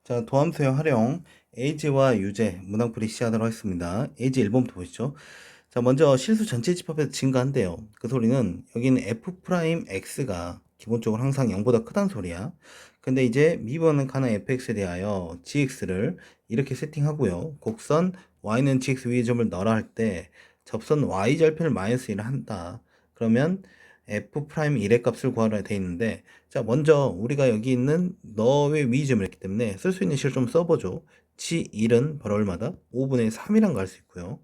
자, 도함수의 활용, as와 유제, 문항풀이 시작하도록 하겠습니다. as 1번부터 보시죠. 자, 먼저 실수 전체 집합에서 증가한대요. 그 소리는 여기는 f'x가 기본적으로 항상 0보다 크다는 소리야. 근데 이제 미분은 가는 fx에 대하여 gx를 이렇게 세팅하고요. 곡선 y는 gx 위의 점을 넣으라 할 때 접선 y절편을 마이너스 1을 한다. 그러면 f'1의 값을 구하라 돼 있는데, 자, 먼저 우리가 여기 있는 너의 위점을 했기 때문에 쓸 수 있는 식을 좀 써보죠. g1은 바로 얼마다? 5분의 3이란 거 알 수 있고요.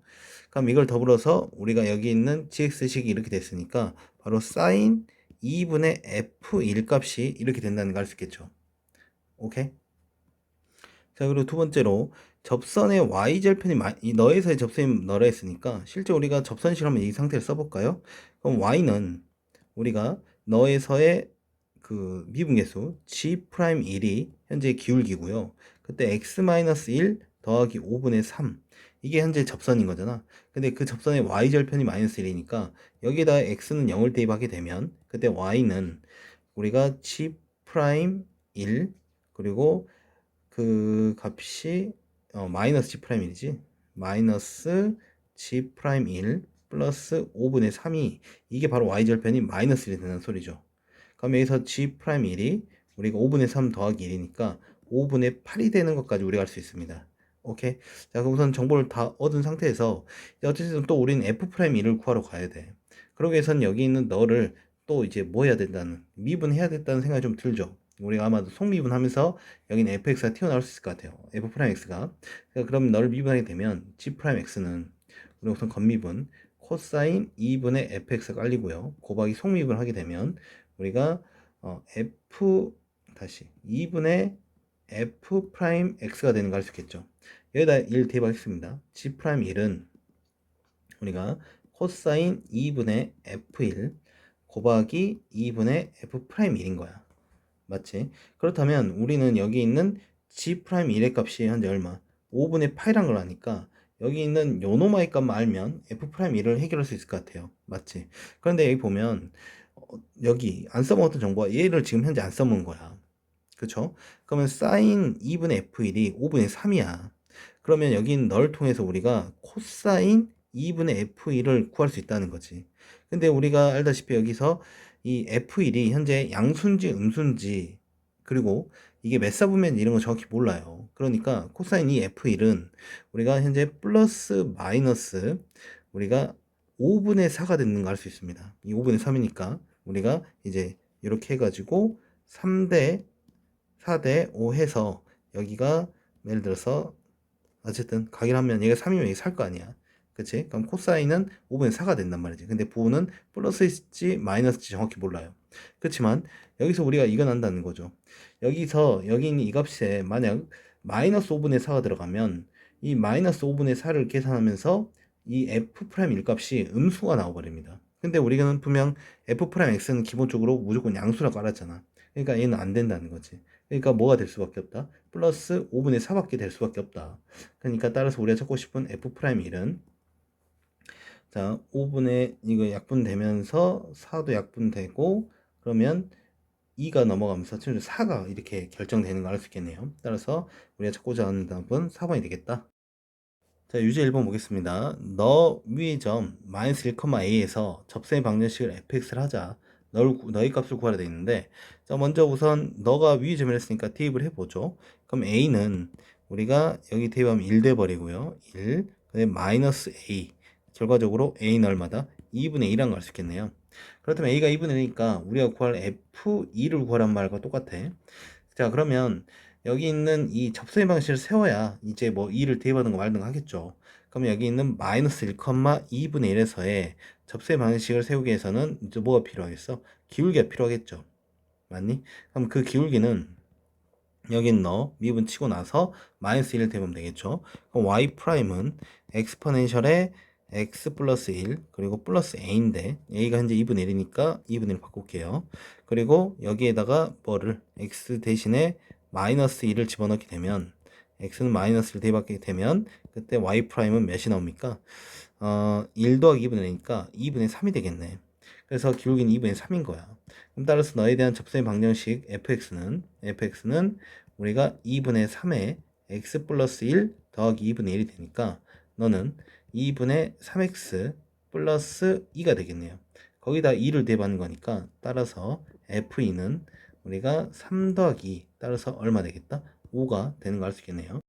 그럼 이걸 더불어서 우리가 여기 있는 gx식이 이렇게 됐으니까 바로 sin 2분의 f1 값이 이렇게 된다는 거 알 수 있겠죠. 오케이? 자, 그리고 두 번째로 접선의 y절편이 이 너에서의 접선이 너라 했으니까 실제 우리가 접선식을 한번 이 상태를 써볼까요? 그럼 y는 우리가 너에서의 그 미분계수 g'1이 현재 기울기고요. 그때 x-1 더하기 5분의 3 이게 현재 접선인 거잖아. 근데 그 접선의 y절편이 마이너스 1이니까 여기에다 x는 0을 대입하게 되면 그때 y는 우리가 g'1 그리고 그 값이 마이너스 g'1이지. 마이너스 g'1 플러스 5분의 3이 이게 바로 y절편이 마이너스 1이 되는 소리죠. 그럼 여기서 g'1이 우리가 5분의 3 더하기 1이니까 5분의 8이 되는 것까지 우리가 알 수 있습니다. 오케이. 자, 그럼 우선 정보를 다 얻은 상태에서 어쨌든 또 우리는 f'1을 구하러 가야 돼. 그러기 위해서는 여기 있는 너를 또 이제 뭐 해야 된다는 미분해야 된다는 생각이 좀 들죠. 우리가 아마도 속미분하면서 여기는 fx가 튀어나올 수 있을 것 같아요. f'x가. 그럼 너를 미분하게 되면 g'x는 우리 우선 겉미분 코사인 2분의 fx가 깔리고요. 곱하기 속미분을 하게 되면 우리가 f 다시 2분의 f'x가 되는 거 알 수 있겠죠. 여기다 1 대입하겠습니다. g'1은 우리가 코사인 2분의 f1 곱하기 2분의 f'1인 거야. 맞지? 그렇다면 우리는 여기 있는 g'1의 값이 현재 얼마? 5분의 8이란 걸 아니까 여기 있는 요노마의 값만 알면 f'1을 해결할 수 있을 것 같아요. 맞지? 그런데 여기 보면 여기 안 써먹었던 정보가 얘를 지금 현재 안 써먹은 거야. 그쵸? 그러면 sin 2분의 f1이 5분의 3이야. 그러면 여기 있는 널 통해서 우리가 코사인 2분의 f1을 구할 수 있다는 거지. 근데 우리가 알다시피 여기서 이 f1이 현재 양수인지 음수인지 그리고 이게 몇 사분면 이런 거 정확히 몰라요. 그러니까 코사인 이 f1은 우리가 현재 플러스 마이너스 우리가 5분의 4가 되는 거 알 수 있습니다. 이 5분의 3이니까 우리가 이제 이렇게 해가지고 3대 4대 5 해서 여기가 예를 들어서 어쨌든 가결하면 얘가 3이면 얘가 살 거 아니야. 그치? 그럼 코사인은 5분의 4가 된단 말이지. 근데 부호는 플러스일지 마이너스일지 정확히 몰라요. 그렇지만 여기서 우리가 이건 안다는 거죠. 여기서 여기 있는 이 값에 만약 마이너스 5분의 4가 들어가면 이 마이너스 5분의 4를 계산하면서 이 f' 일값이 음수가 나와버립니다. 근데 우리는 분명 f'x는 기본적으로 무조건 양수라고 알았잖아. 그러니까 얘는 안 된다는 거지. 그러니까 뭐가 될 수밖에 없다? 플러스 5분의 4밖에 될 수밖에 없다. 그러니까 따라서 우리가 찾고 싶은 f'1은 자 5분의 이거 약분되면서 4도 약분되고 그러면 2가 넘어가면서 4가 이렇게 결정되는 걸 알 수 있겠네요. 따라서 우리가 찾고자 하는 답은 4번이 되겠다. 자, 유제 1번 보겠습니다. 너 위의 점 마이너스 1,a에서 접선의 방정식을 fx를 하자. 너의 값을 구하라 되어 있는데, 자, 먼저 우선 너가 위의 점을 했으니까 대입을 해보죠. 그럼 a는 우리가 여기 대입하면 1 돼버리고요. 1, 그다음에 마이너스 a. 결과적으로 a는 얼마다? 2분의 1란 걸 알 수 있겠네요. 그렇다면 a가 2분의 1이니까 우리가 구할 f2를 구하란 말과 똑같아. 자, 그러면 여기 있는 이 접선의 방식을 세워야 이제 뭐 2를 대입하는 거 말든 하겠죠. 그럼 여기 있는 마이너스 1,2분의 1에서의 접선의 방식을 세우기 위해서는 이제 뭐가 필요하겠어? 기울기가 필요하겠죠. 맞니? 그럼 그 기울기는 여기 넣어 미분 치고 나서 마이너스 1을 대보면 되겠죠. 그럼 y 프라임은 엑스포넨셜의 x 플러스 1 그리고 플러스 a인데 a가 현재 2분의 1이니까 2분의 1 바꿀게요. 그리고 여기에다가 뭐를 x 대신에 마이너스 1을 집어넣게 되면 x는 마이너스 1 대입하게 되면 그때 y 프라임은 몇이 나옵니까? 1 더하기 2분의 1이니까 2분의 3이 되겠네. 그래서 기울기는 2분의 3인 거야. 그럼 따라서 너에 대한 접선의 방정식 fx는 우리가 2분의 3에 x 플러스 1 더하기 2분의 1이 되니까 너는 2분의 3x 플러스 2가 되겠네요. 거기다 2를 대입하는 거니까 따라서 f2는 우리가 3 더하기 2 따라서 얼마 되겠다? 5가 되는 거 알 수 있겠네요.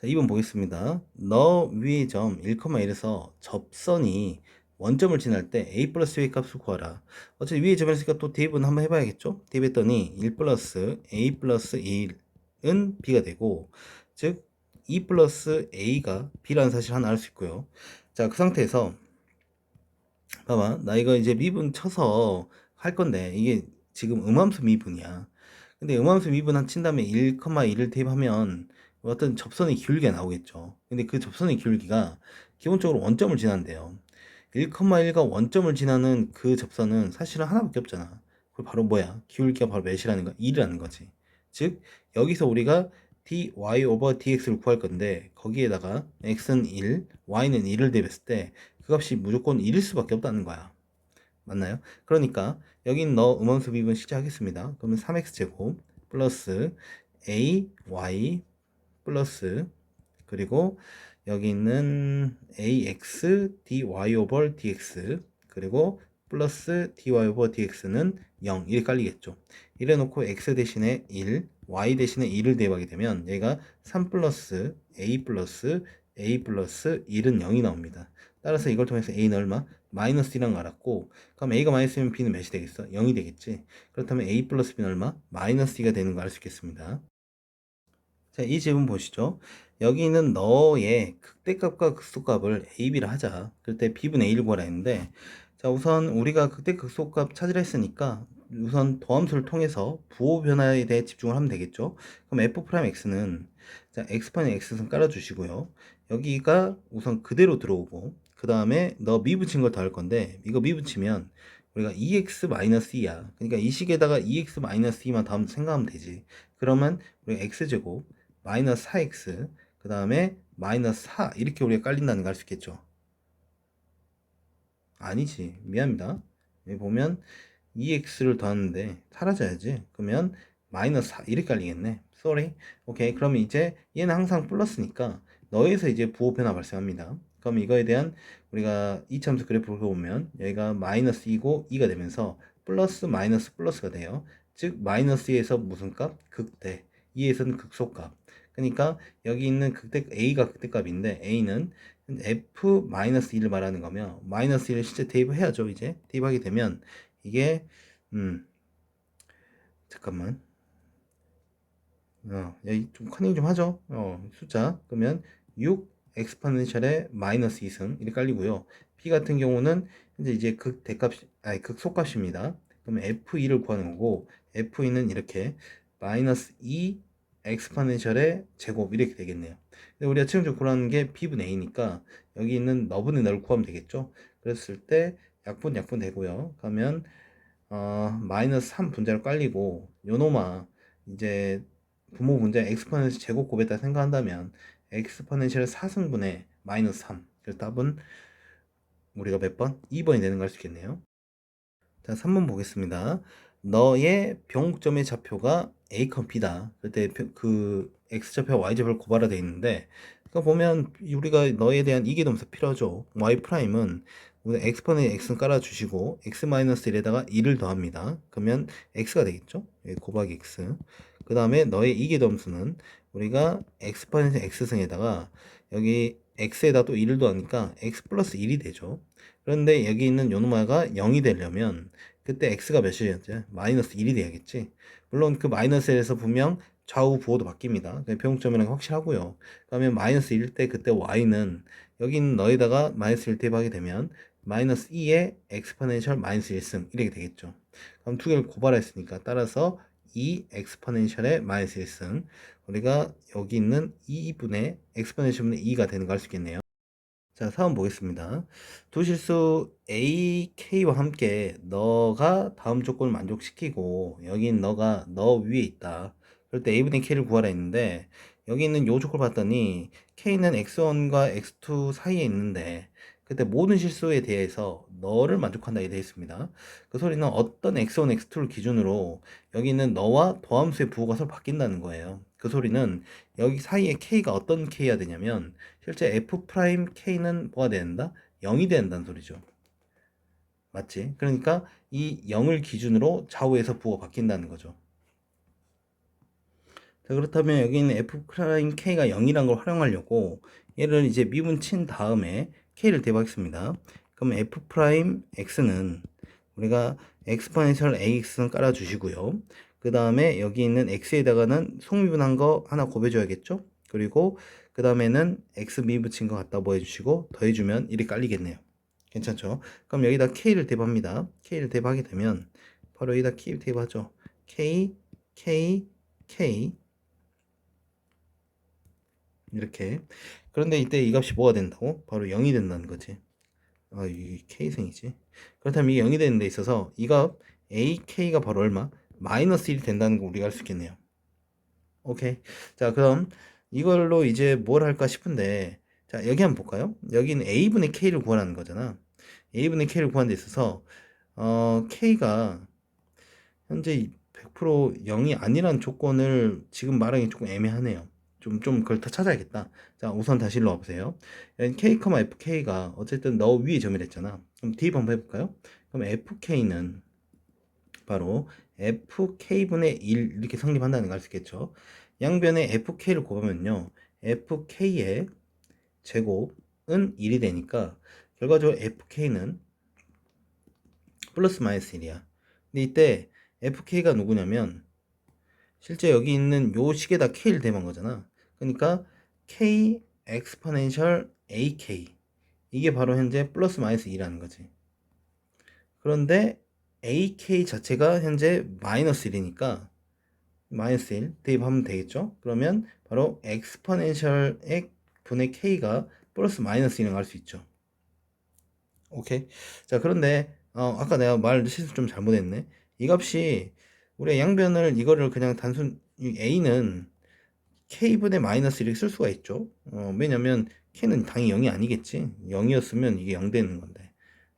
자, 2번 보겠습니다. 너 위의 점 1,1에서 접선이 원점을 지날 때 a 플러스 b의 값을 구하라. 어차피 위의 점이니까 또 대입은 한번 해봐야겠죠? 대입했더니 1 플러스 a 플러스 1은 b가 되고, 즉 2 플러스 a가 b라는 사실 하나 알 수 있고요. 자, 그 상태에서 봐봐, 나 이거 이제 미분 쳐서 할 건데 이게 지금 음함수 미분이야. 근데 음함수 미분 한 친 다음에 1,1을 대입하면 어떤 접선의 기울기가 나오겠죠. 근데 그 접선의 기울기가 기본적으로 원점을 지난대요. 1,1과 원점을 지나는 그 접선은 사실은 하나밖에 없잖아. 그걸 바로 뭐야? 기울기가 바로 몇이라는 거야? 1이라는 거지. 즉 여기서 우리가 dy over dx를 구할 건데 거기에다가 x는 1, y는 1을 대입했을 때 그 값이 무조건 1일 수밖에 없다는 거야. 맞나요? 그러니까 여긴 너 음함수 미분 시작하겠습니다. 그러면 3x제곱 플러스 ay 플러스, 그리고 여기 있는 ax dy over dx, 그리고 플러스 dy over dx는 0 이렇게 깔리겠죠. 이래 놓고 x 대신에 1, y 대신에 2를 대입하게 되면 얘가 3 플러스 a 플러스 a 플러스 1은 0이 나옵니다. 따라서 이걸 통해서 a는 얼마? 마이너스 1이란 걸 알았고, 그럼 a가 마이너스면 b는 몇이 되겠어? 0이 되겠지. 그렇다면 a 플러스 b는 얼마? 마이너스 2가 되는 걸 알 수 있겠습니다. 자, 이 질문 보시죠. 여기는 너의 극대값과 극소값을 a, b라 하자. 그럴 때 b분의 a를 구하라 했는데, 자, 우선 우리가 극대 극소값 찾으라 했으니까 우선 도함수를 통해서 부호 변화에 대해 집중을 하면 되겠죠. 그럼 f'x는 자, x판에 x승 깔아주시고요. 여기가 우선 그대로 들어오고, 그 다음에 너 미붙인 걸 더할 건데, 이거 미붙이면 우리가 2x-2야. 그러니까 이 식에다가 2x-2만 다음 생각하면 되지. 그러면 우리가 x제곱 마이너스 4x, 그 다음에 마이너스 4 이렇게 우리가 깔린다는 걸 알 수 있겠죠. 아니지, 미안합니다. 여기 보면 2x를 더하는데 사라져야지. 그러면 마이너스 4 이렇게 깔리겠네. sorry. 오케이. 그러면 이제 얘는 항상 플러스니까 너에서 이제 부호 변화 발생합니다. 그럼 이거에 대한 우리가 이차함수 그래프를 보면 여기가 마이너스 2고 2가 되면서 플러스 마이너스 플러스가 돼요. 즉 마이너스 2에서 무슨 값? 극대. 2에서는 극소값. 그러니까 여기 있는 극대 a가 극대값인데 a는 f-2를 말하는 거며 마이너스 1을 실제 대입을 해야죠. 이제 대입하게 되면 이게 잠깐만 여기 좀 커닝 좀 하죠. 숫자 그러면 6 엑스포넨셜에 마이너스 2승 이렇게 깔리고요. b 같은 경우는 현재 이제 극대값 아니 극소값입니다. 그러면 f2를 구하는 거고 f2는 이렇게 마이너스 2 엑스포넨셜의 제곱 이렇게 되겠네요. 근데 우리가 최종적으로 구하는 게 b분의 a니까 여기 있는 너분의 너를 구하면 되겠죠. 그랬을 때 약분 되고요. 그러면 마이너스 3 분자로 깔리고 요놈아 이제 부모 분자 엑스포넨셜 제곱 곱했다 생각한다면 엑스포넨셜 4승분의 마이너스 3. 그래서 답은 우리가 몇 번? 2번이 되는 걸 할 수 있겠네요. 자, 3번 보겠습니다. 너의 병목점의 좌표가 A, B다. 그때 그 X좌표와 Y좌표를 고발하 되어 있는데, 그러니까 보면 우리가 너에 대한 이계동사 필요하죠. Y''은 우리 X판에 X는 깔아주시고 X-1에다가 2를 더합니다. 그러면 X가 되겠죠? 곱하기 X. 그 다음에 너의 이계점수는 우리가 X판에서 X승에다가 여기 X에다 또 2를 더하니까 X 플러스 1이 되죠. 그런데 여기 있는 요노마가 0이 되려면 그때 x가 몇이었죠? 마이너스 1이 돼야겠지. 물론 그 마이너스에서 분명 좌우 부호도 바뀝니다. 평점이랑 확실하고요. 그러면 마이너스 1일 때 그때 y는 여기 있는 너에다가 마이너스 1 대입하게 되면 마이너스 2의 엑스포넨셜 마이너스 1승 이렇게 되겠죠. 그럼 두 개를 고발했으니까 따라서 2 엑스포넨셜의 마이너스 1승 우리가 여기 있는 2분의 엑스포넨셜분의 2가 되는 거 알 수 있겠네요. 자, 4번 보겠습니다. 두 실수 A, K와 함께 너가 다음 조건을 만족시키고 여긴 너가 너 위에 있다. 그럴 때 A분의 K를 구하라 했는데 여기 있는 요 조건을 봤더니 K는 X1과 X2 사이에 있는데 그때 모든 실수에 대해서 너를 만족한다 이렇게 되어 있습니다. 그 소리는 어떤 x1, x2를 기준으로 여기 있는 너와 도함수의 부호가 서로 바뀐다는 거예요. 그 소리는 여기 사이에 k가 어떤 k가 되냐면 실제 f'k는 뭐가 된다? 0이 된다는 소리죠. 맞지? 그러니까 이 0을 기준으로 좌우에서 부호가 바뀐다는 거죠. 자, 그렇다면 여기 있는 f'k가 0이란 걸 활용하려고 얘를 이제 미분 친 다음에 k를 대입하겠습니다. 그럼 f'x는 우리가 exponential ax는 깔아주시고요. 그 다음에 여기 있는 x에다가는 속미분한 거 하나 곱해줘야겠죠? 그리고 그 다음에는 x 미분친 거 갖다 뭐 해주시고 더해주면 이리 깔리겠네요. 괜찮죠? 그럼 여기다 k를 대입합니다. k를 대입하게 되면 바로 여기다 k 대입하죠. k, k, k 이렇게. 그런데 이때 이 값이 뭐가 된다고? 바로 0이 된다는 거지. 아, 이 k승이지. 그렇다면 이게 0이 되는 데 있어서 이 값 ak가 바로 얼마? 마이너스 1이 된다는 거 우리가 알 수 있겠네요. 오케이. 자, 그럼 이걸로 이제 뭘 할까 싶은데, 자, 여기 한번 볼까요? 여기는 a분의 k를 구하라는 거잖아. a분의 k를 구하는 데 있어서 k가 현재 100% 0이 아니란 조건을 지금 말하기 조금 애매하네요. 좀 그걸 더 찾아야겠다. 자, 우선 다시 일로 와보세요. k, fk가 어쨌든 너 위에 점이랬잖아. 그럼 대입 한번 해볼까요? 그럼 fk는 바로 fk분의 1 이렇게 성립한다는 걸 알 수 있겠죠. 양변에 fk를 곱하면요. fk의 제곱은 1이 되니까 결과적으로 fk는 플러스 마이너스 1이야. 근데 이때 fk가 누구냐면 실제 여기 있는 요 식에다 k를 대입한 거잖아. 그러니까 k exponential ak 이게 바로 현재 플러스 마이너스 2라는 거지. 그런데 ak 자체가 현재 마이너스 1이니까 마이너스 1 대입하면 되겠죠. 그러면 바로 exponential 분의 k가 플러스 마이너스 1을 알 수 있죠. 오케이. 자, 그런데 아까 내가 말 실수 좀 잘못했네. 이 값이 우리가 양변을 이거를 그냥 단순 a는 k분의 마이너스 이렇게 쓸 수가 있죠. 왜냐면 k는 당연히 0이 아니겠지. 0이었으면 이게 0 되는 건데.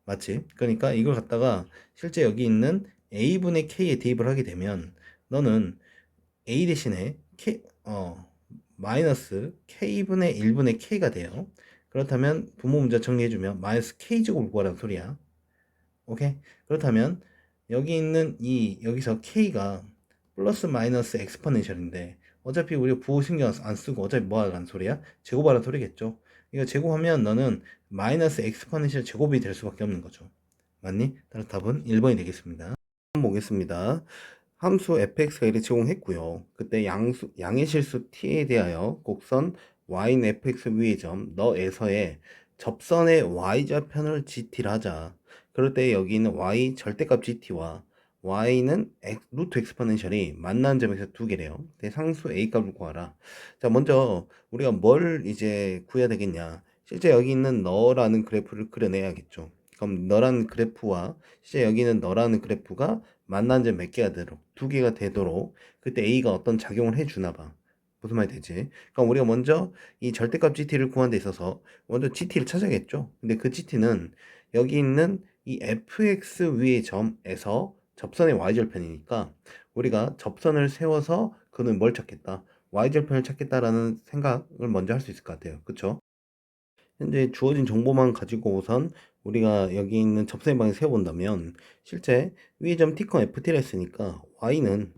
맞지? 그러니까 이걸 갖다가 실제 여기 있는 a분의 k에 대입을 하게 되면 너는 a 대신에 k 마이너스 k분의 1분의 k가 돼요. 그렇다면 분모 문자 정리해주면 마이너스 k제곱을 구하라는 소리야. 오케이? 그렇다면 여기 있는 여기서 k가 플러스 마이너스 엑스포넨셜인데 어차피 우리가 부호 신경 안 쓰고 어차피 뭐 하라는 소리야? 제곱하라는 소리겠죠. 이거 제곱하면 너는 마이너스 엑스포넨셜 제곱이 될 수밖에 없는 거죠. 맞니? 따라서 답은 1번이 되겠습니다. 한번 보겠습니다. 함수 fx가 1을 제공했고요. 그때 양의 실수 t에 대하여 곡선 y는 fx 위의 점 너에서의 접선의 y좌편을 gt를 하자. 그럴 때 여기 있는 y 절대값 gt와 y는 루트 엑스포넨셜이 만나는 점에서 두 개래요. 상수 a 값을 구하라. 자, 먼저 우리가 뭘 이제 구해야 되겠냐? 실제 여기 있는 너라는 그래프를 그려내야겠죠. 그럼 너라는 그래프와 실제 여기 있는 너라는 그래프가 만난 점 몇 개가 되도록 두 개가 되도록 그때 A가 어떤 작용을 해주나 봐. 무슨 말이 되지? 그럼 우리가 먼저 이 절대값 GT를 구하는 데 있어서 먼저 GT를 찾아야겠죠. 근데 그 GT는 여기 있는 이 fx 위의 점에서 접선의 y절편이니까 우리가 접선을 세워서 그는 뭘 찾겠다? y절편을 찾겠다라는 생각을 먼저 할 수 있을 것 같아요. 그쵸? 현재 주어진 정보만 가지고 우선 우리가 여기 있는 접선의 방향을 세워본다면 실제 위의 점 t, ft라 했으니까 y는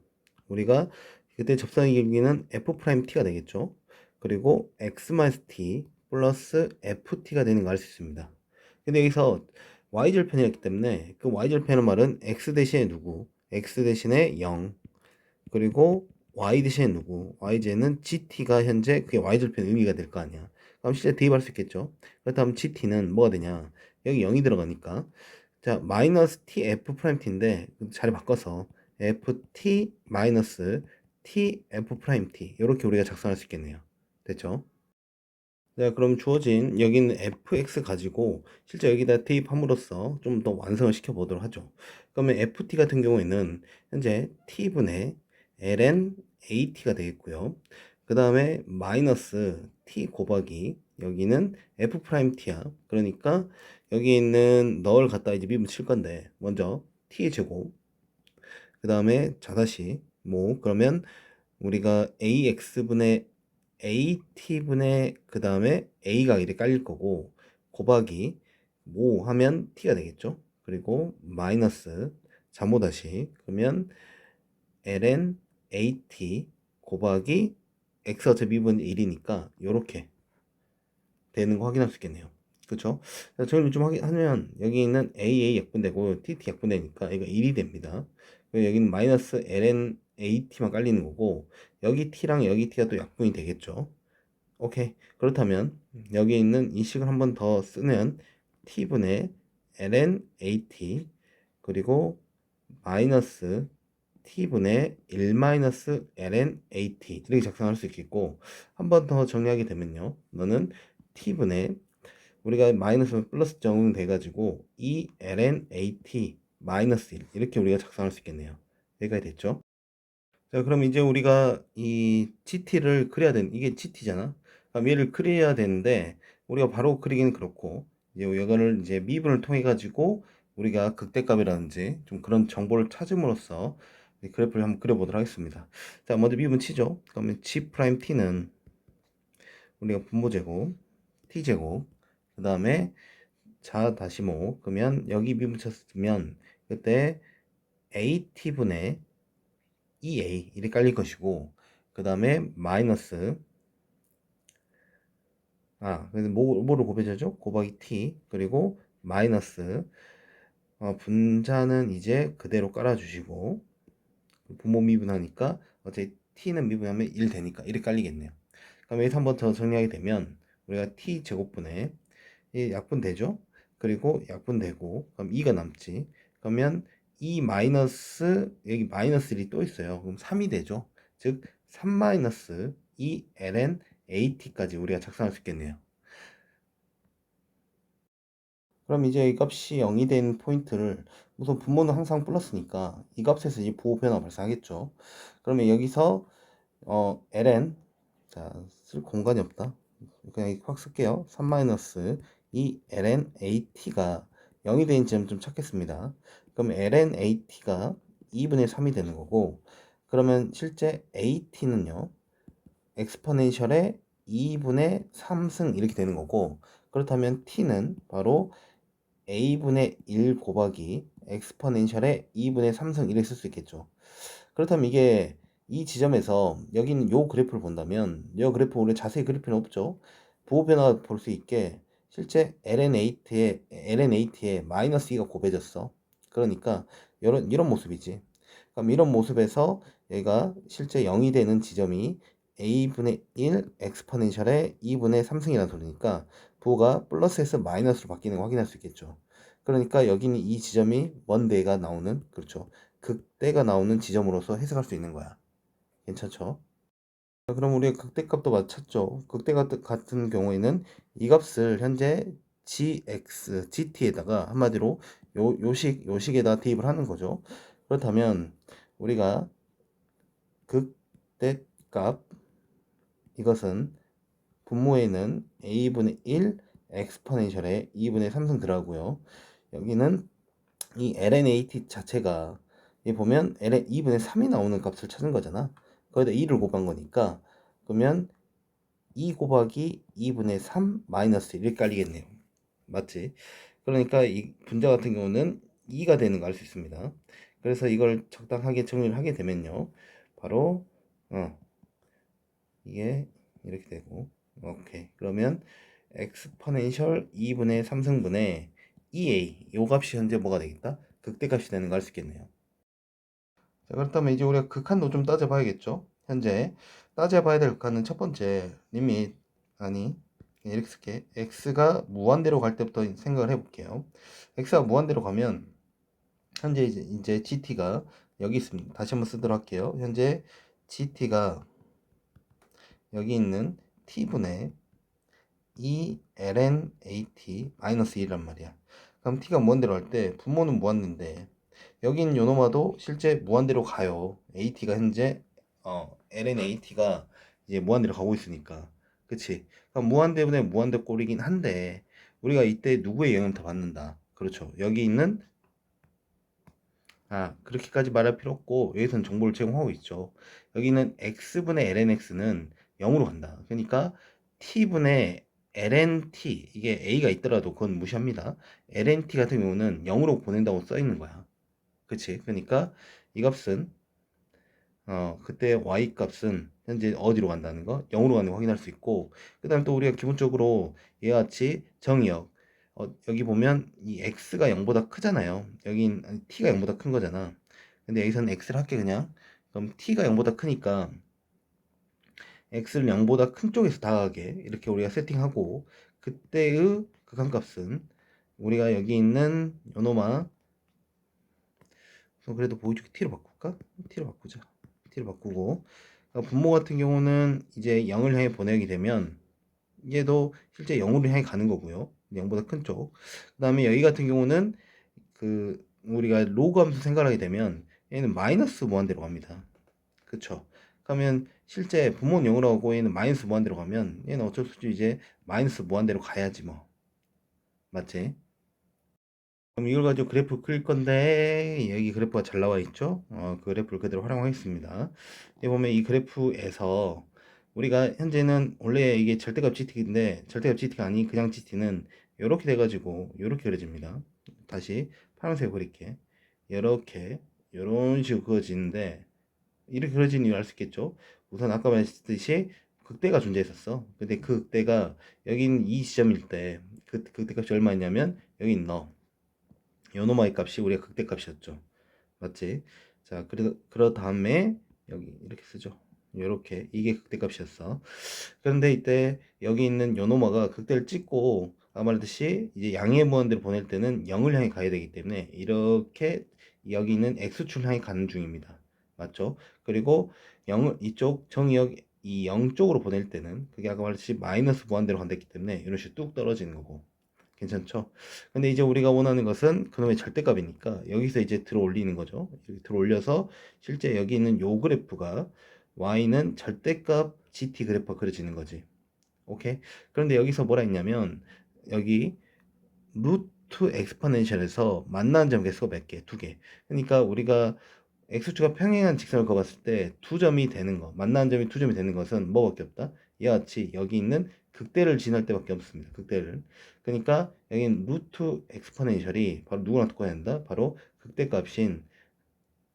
우리가 그때 접선의 길이는 f't가 되겠죠. 그리고 x-t 플러스 ft가 되는 걸 알 수 있습니다. 근데 여기서 y절편이었기 때문에 그 y절편의 말은 x 대신에 누구? x 대신에 0 그리고 y 대신에 누구? y제는 gt가 현재 그게 y절편 의미가 될 거 아니야. 그럼 실제 대입할 수 있겠죠. 그렇다면 gt는 뭐가 되냐? 여기 0이 들어가니까 자 마이너스 t f 프라임 t인데 자리 바꿔서 ft 마이너스 t f 프라임 t 이렇게 우리가 작성할 수 있겠네요. 됐죠? 자, 그럼 주어진 여기는 fx 가지고 실제 여기다 대입함으로써 좀 더 완성을 시켜 보도록 하죠. 그러면 ft 같은 경우에는 현재 t분의 ln at가 되겠고요. 그 다음에 마이너스 t 곱하기 여기는 f 프라임 t야. 그러니까 여기 있는 널 갖다 이제 미분 칠 건데 먼저 t 제곱 그 다음에 자다시 뭐 그러면 우리가 ax분의 at분의 그 다음에 a가 이렇게 깔릴 거고 곱하기 뭐 하면 t가 되겠죠. 그리고 마이너스 자모다시 그러면 ln at 곱하기 x 어차피 미분 1이니까 요렇게 되는 거 확인할 수 있겠네요. 그쵸? 정리 좀 하면 여기 있는 AA 약분되고 TT 약분되니까 이거 1이 됩니다. 그리고 여기는 마이너스 ln AT만 깔리는 거고 여기 T랑 여기 T가 또 약분이 되겠죠. 오케이. 그렇다면 여기 있는 이 식을 한 번 더 쓰면 T분의 ln AT 그리고 마이너스 t분의 1 마이너스 ln at 이렇게 작성할 수 있겠고 한 번 더 정리하게 되면요 너는 t분의 우리가 마이너스 플러스 적용돼 가지고 2 ln at 마이너스 1 이렇게 우리가 작성할 수 있겠네요. 여기까지 됐죠? 자 그럼 이제 우리가 이 gt를 그려야 되는 이게 gt잖아. 그럼 얘를 그려야 되는데 우리가 바로 그리기는 그렇고 이제 이거를 이제 미분을 통해 가지고 우리가 극대값이라든지 좀 그런 정보를 찾음으로써 이 그래프를 한번 그려보도록 하겠습니다. 자 먼저 미분 치죠. 그러면 g 프라임 t는 우리가 분모제곱 t제곱 그 다음에 자 다시 뭐 그러면 여기 미분 쳤으면 그때 at분의 2a 이렇게 깔릴 것이고 그 다음에 마이너스 그래서 뭐를 곱해줘죠? 곱하기 t 그리고 마이너스 분자는 이제 그대로 깔아주시고 분모 미분하니까 어차피 t는 미분하면 1 되니까 1이 깔리겠네요. 그럼 여기서 한번 더 정리하게 되면 우리가 t 제곱분에 이 약분되죠? 그리고 약분되고 그럼 2가 남지. 그러면 2 마이너스 여기 마이너스 1이 또 있어요. 그럼 3이 되죠. 즉 3 마이너스 2 ln at까지 우리가 작성할 수 있겠네요. 그럼 이제 이 값이 0이 된 포인트를 우선 분모는 항상 플러스니까 이 값에서 이제 부호 변화 발생하겠죠. 그러면 여기서 ln 쓸 공간이 없다. 그냥 확 쓸게요. 3 마이너스 2 ln at가 0이 된 지점 좀 찾겠습니다. 그럼 ln at가 2분의 3이 되는 거고 그러면 실제 at는요 엑스포넨셜의 2분의 3승 이렇게 되는 거고 그렇다면 t는 바로 a분의 1 곱하기 엑스포넨셜의 2분의 3승 이렇게 쓸 수 있겠죠. 그렇다면 이게 이 지점에서 여기는 요 그래프를 본다면 요 그래프 우리 자세히 그래프는 없죠. 부호 변화 볼 수 있게 실제 ln8에 마이너스 2가 곱해졌어. 그러니까 이런 모습이지. 그럼 이런 모습에서 얘가 실제 0이 되는 지점이 a분의 1 엑스포넨셜의 2분의 3승이라는 소리니까 부호가 플러스에서 마이너스로 바뀌는 거 확인할 수 있겠죠. 그러니까 여기는 이 지점이 먼데가 나오는 그렇죠. 극대가 나오는 지점으로서 해석할 수 있는 거야. 괜찮죠? 자, 그럼 우리가 극대값도 맞췄죠. 극대 같은 경우에는 이 값을 현재 gt에다가 한마디로 요식에다 대입을 하는 거죠. 그렇다면 우리가 극대값 이것은 분모에는 a분의 1 엑스포넨셜에 2분의 3승 들어가고요. 여기는 이 lnat 자체가 이 보면 ln 2분의 3이 나오는 값을 찾은 거잖아. 거기다 2를 곱한 거니까 그러면 2 곱하기 2분의 3 마이너스 1이 깔리겠네요. 맞지? 그러니까 이 분자 같은 경우는 2가 되는 거 알 수 있습니다. 그래서 이걸 적당하게 정리를 하게 되면요. 바로 이게 이렇게 되고 오케이. 그러면 엑스포넨셜 2분의 3승분의 2a 요 값이 현재 뭐가 되겠다? 극대값이 되는 거 알 수 있겠네요. 자, 그렇다면 이제 우리가 극한도 좀 따져봐야겠죠? 현재 따져봐야 될 극한은 첫 번째 리밋 아니 이렇게 쓸게. x가 무한대로 갈 때부터 생각을 해볼게요. x가 무한대로 가면 현재 이제 gt가 여기 있습니다. 다시 한번 쓰도록 할게요. 현재 gt가 여기 있는 t분의 2 ln at 마이너스 1이란 말이야. 그럼 t가 무한대로 할 때 분모는 무한대인데 여기 있는 요노마도 실제 무한대로 가요. at가 현재 ln at가 이제 무한대로 가고 있으니까. 그치? 그럼 무한대분의 무한대 꼴이긴 한데, 우리가 이때 누구의 영향을 더 받는다. 그렇죠. 여기 있는, 그렇게까지 말할 필요 없고, 여기서는 정보를 제공하고 있죠. 여기는 x분의 lnx는 0으로 간다. 그러니까 t분의 lnt, 이게 a가 있더라도 그건 무시합니다. lnt 같은 경우는 0으로 보낸다고 써 있는 거야. 그치? 그러니까 이 값은 그때 y 값은 현재 어디로 간다는 거? 0으로 가는 거 확인할 수 있고, 그 다음 또 우리가 기본적으로 이와 같이 정의역, 여기 보면 이 x가 0보다 크잖아요. 여긴 t가 0보다 큰 거잖아. 근데 여기서는 x를 할게 그냥. 그럼 t가 0보다 크니까 x를 0보다 큰 쪽에서 다가가게 이렇게 우리가 세팅하고, 그때의 극한값은 우리가 여기 있는 요노마, 그래도 보여주기 t로 바꿀까? t로 바꾸자. t로 바꾸고, 분모 같은 경우는 이제 0을 향해 보내게 되면 얘도 실제 0으로 향해 가는 거고요. 0보다 큰 쪽. 그 다음에 여기 같은 경우는 우리가 로그 함수 생각하게 되면 얘는 마이너스 무한대로 갑니다. 그쵸? 그러면 실제 분모는 0으로 가고 얘는 마이너스 무한대로 가면 얘는 어쩔 수 없이 이제 마이너스 무한대로 가야지 뭐. 맞지? 그럼 이걸 가지고 그래프 그릴 건데 여기 그래프가 잘 나와 있죠? 그 그래프를 그대로 활용하겠습니다. 여기 보면 이 그래프에서 우리가 현재는 원래 이게 절대값 GT인데 절대값 GT가 아닌 그냥 GT는 이렇게 돼가지고 이렇게 그려집니다. 다시 파란색 그릴게. 이렇게 이런 식으로 그려지는데 이렇게 그려지는 이유 알 수 있겠죠? 우선 아까 말했듯이 극대가 존재했었어. 근데 그 극대가 여긴 이 지점일 때 그 극대값이 얼마였냐면 여기 넣어. 요노마의 값이 우리가 극대값이었죠. 맞지? 자, 그러 다음에 여기 이렇게 쓰죠. 이렇게 이게 극대값이었어. 그런데 이때 여기 있는 요노마가 극대를 찍고 아까 말했듯이 이제 양의 무한대로 보낼 때는 0을 향해 가야 되기 때문에 이렇게 여기 있는 x축을 향해 가는 중입니다. 맞죠? 그리고 0을 이쪽 정의역 이 0 쪽으로 보낼 때는 그게 아까 말했듯이 마이너스 무한대로 간다기 때문에 이런 식으로 뚝 떨어지는 거고. 괜찮죠? 근데 이제 우리가 원하는 것은 그놈의 절대값이니까 여기서 이제 들어 올리는 거죠. 이렇게 들어 올려서 실제 여기 있는 요 그래프가 y는 절대값 gt 그래프가 그려지는 거지. 오케이? 그런데 여기서 뭐라 했냐면 여기 루트 엑스포넨셜에서 만나는 점 개수가 몇 개? 두 개. 그러니까 우리가 x축과 평행한 직선을 그어봤을 때 두 점이 되는 거, 만나는 점이 두 점이 되는 것은 뭐밖에 없다? 이와 같이 여기 있는 극대를 지날 때밖에 없습니다. 극대를. 그러니까 여긴 루트 엑스포넨셜이 바로 누구랑 똑같아야 한다? 바로 극대값인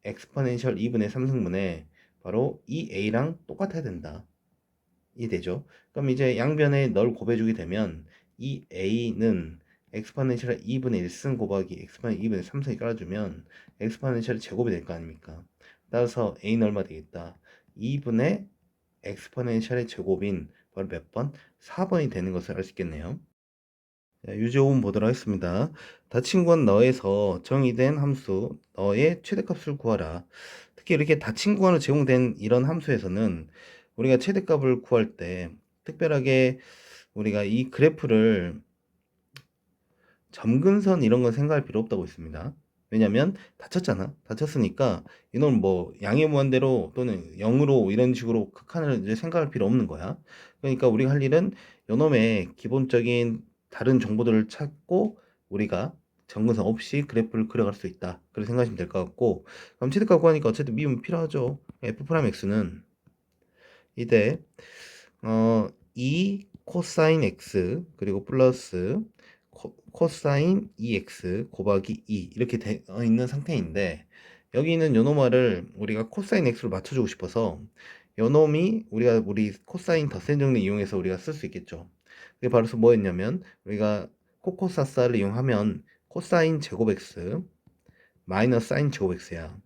엑스포넨셜 2분의 3승분의 바로 이 a랑 똑같아야 된다. 이해되죠? 그럼 이제 양변에 널 곱해주게 되면 이 a는 엑스포넨셜 2분의 1승 곱하기 엑스포넨셜 2분의 3승이 깔아주면 엑스포넨셜이 제곱이 될 거 아닙니까? 따라서 a는 얼마 되겠다? 2분의 엑스포넨셜의 제곱인 바로 몇 번? 4번이 되는 것을 알 수 있겠네요. 자, 유제 5번 보도록 하겠습니다. 닫힌 권 너에서 정의된 함수 너의 최대값을 구하라. 특히 이렇게 닫힌 구간으로 제공된 이런 함수에서는 우리가 최대값을 구할 때 특별하게 우리가 이 그래프를 점근선 이런 건 생각할 필요 없다고 했습니다. 왜냐면 닫혔잖아. 닫혔으니까 이놈 뭐 양의 무한대로 또는 0으로 이런 식으로 극한을 이제 생각할 필요 없는 거야. 그러니까 우리가 할 일은 요놈의 기본적인 다른 정보들을 찾고 우리가 점근선 없이 그래프를 그려갈 수 있다. 그렇게 생각하시면 될 것 같고, 그럼 최대값 구하니까 어쨌든 미분 필요하죠. f'(x는) 이때 2 코사인 x 그리고 플러스 코사인 2x 곱하기 2 이렇게 되어 있는 상태인데, 여기 있는 요놈을 우리가 코사인 x로 맞춰주고 싶어서 요놈이 우리 코사인 덧셈 정리 이용해서 우리가 쓸 수 있겠죠. 그게 바로 뭐였냐면 우리가 코코사스를 이용하면 코사인 제곱 x 마이너스 사인 제곱 x야.